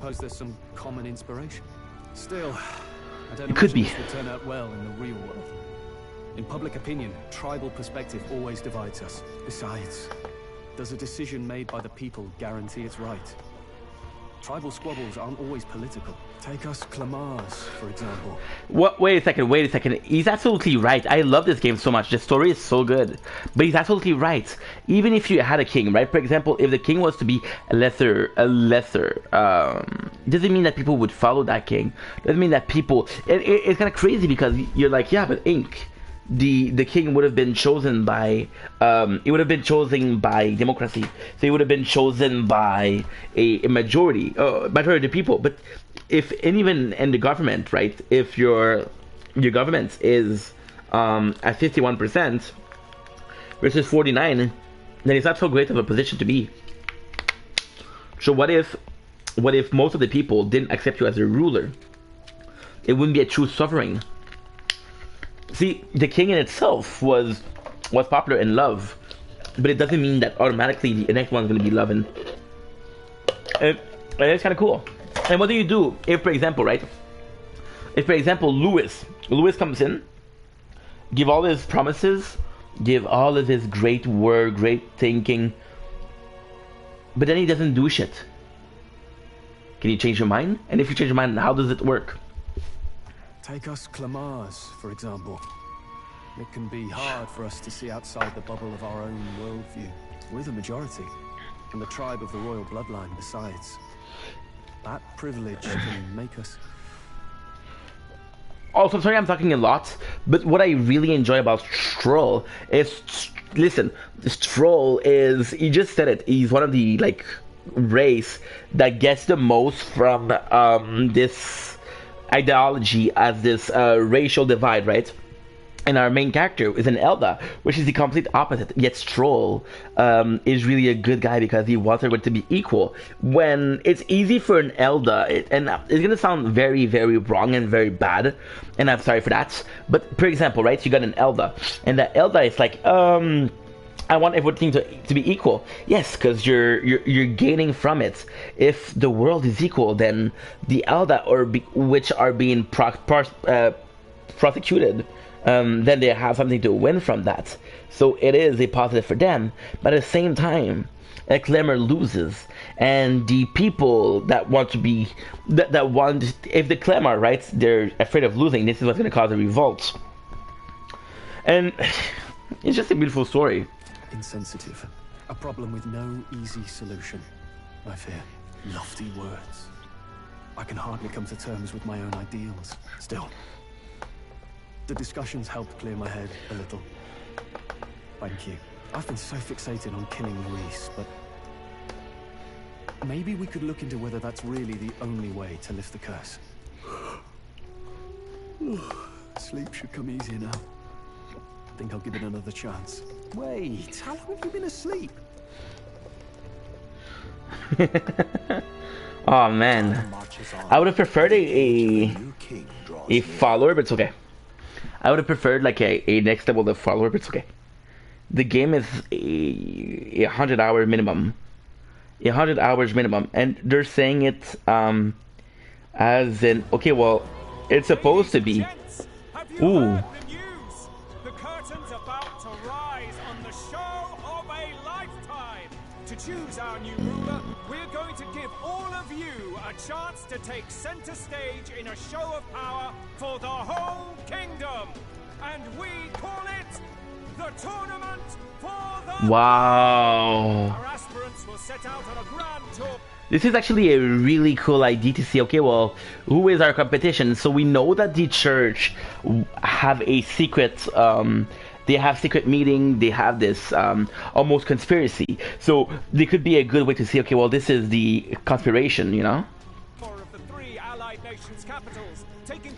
suppose there's some common inspiration. Still, I don't It could imagine be. this will turn out well in the real world. In public opinion, tribal perspective always divides us. Besides, does a decision made by the people guarantee it's right? Tribal squabbles aren't always political. Take us Clamars, for example. What? Wait a second. He's absolutely right. I love this game so much. The story is so good. But he's absolutely right. Even if you had a king, right? For example, if the king was to be a lesser, doesn't mean that people would follow that king. Doesn't mean that people. It's kind of crazy because you're like, yeah, but Ink. The king would have been chosen by it would have been chosen by democracy, so he would have been chosen by a majority of the people. But if, and even in the government, right, if your government is at 51% versus 49, then it's not so great of a position to be. So what if most of the people didn't accept you as a ruler? It wouldn't be a true sovereign. See, the king in itself was popular and loved, but it doesn't mean that automatically the next one's going to be loved. And it's kind of cool. And what do you do if, for example, right? If, for example, Lewis comes in, give all his promises, give all of his great work, great thinking, but then he doesn't do shit. Can you change your mind? And if you change your mind, how does it work? Take us Clamars, for example. It can be hard for us to see outside the bubble of our own worldview. We're the majority, and the tribe of the royal bloodline besides. That privilege can make us... Also, sorry I'm talking a lot, but what I really enjoy about Stroll is... Listen, Stroll is... You just said it. He's one of the, like, race that gets the most from this... ideology as this racial divide, right? And our main character is an Elda, which is the complete opposite. Yet Stroll is really a good guy because he wants everyone to be equal. When it's easy for an Elda, and it's gonna sound very, very wrong and very bad, and I'm sorry for that. But for example, right, you got an Elda, and that Elda is like, I want everything to be equal. Yes, because you're gaining from it. If the world is equal, then the Elda which are being prosecuted, then they have something to win from that. So it is a positive for them. But at the same time, a Clemmer loses, and the people that want to be that want, if the Clemmer, right, they're afraid of losing, this is what's going to cause a revolt. And it's just a beautiful story. Insensitive. A problem with no easy solution. I fear. Lofty words. I can hardly come to terms with my own ideals. Still, the discussions helped clear my head a little. Thank you. I've been so fixated on killing Luis, but maybe we could look into whether that's really the only way to lift the curse. Sleep should come easier now. Think I'll give it another chance. Wait, how long have you been asleep? Oh man, I would have preferred a follower, but it's okay. I would have preferred like a next level of follower, but it's okay. The game is a 100-hour minimum, 100 hours minimum, and they're saying it as in, okay, well, it's supposed to be. Ooh. To choose our new ruler, we're going to give all of you a chance to take center stage in a show of power for the whole kingdom. And we call it the Tournament for the... Wow. Our aspirants will set out on a grand tour. This is actually a really cool idea to see, okay, well, who is our competition? So we know that the church have a secret... they have secret meeting, they have this almost conspiracy. So they could be a good way to see, okay, well, this is the conspiration, you know? Four of the three allied nations' capitals taking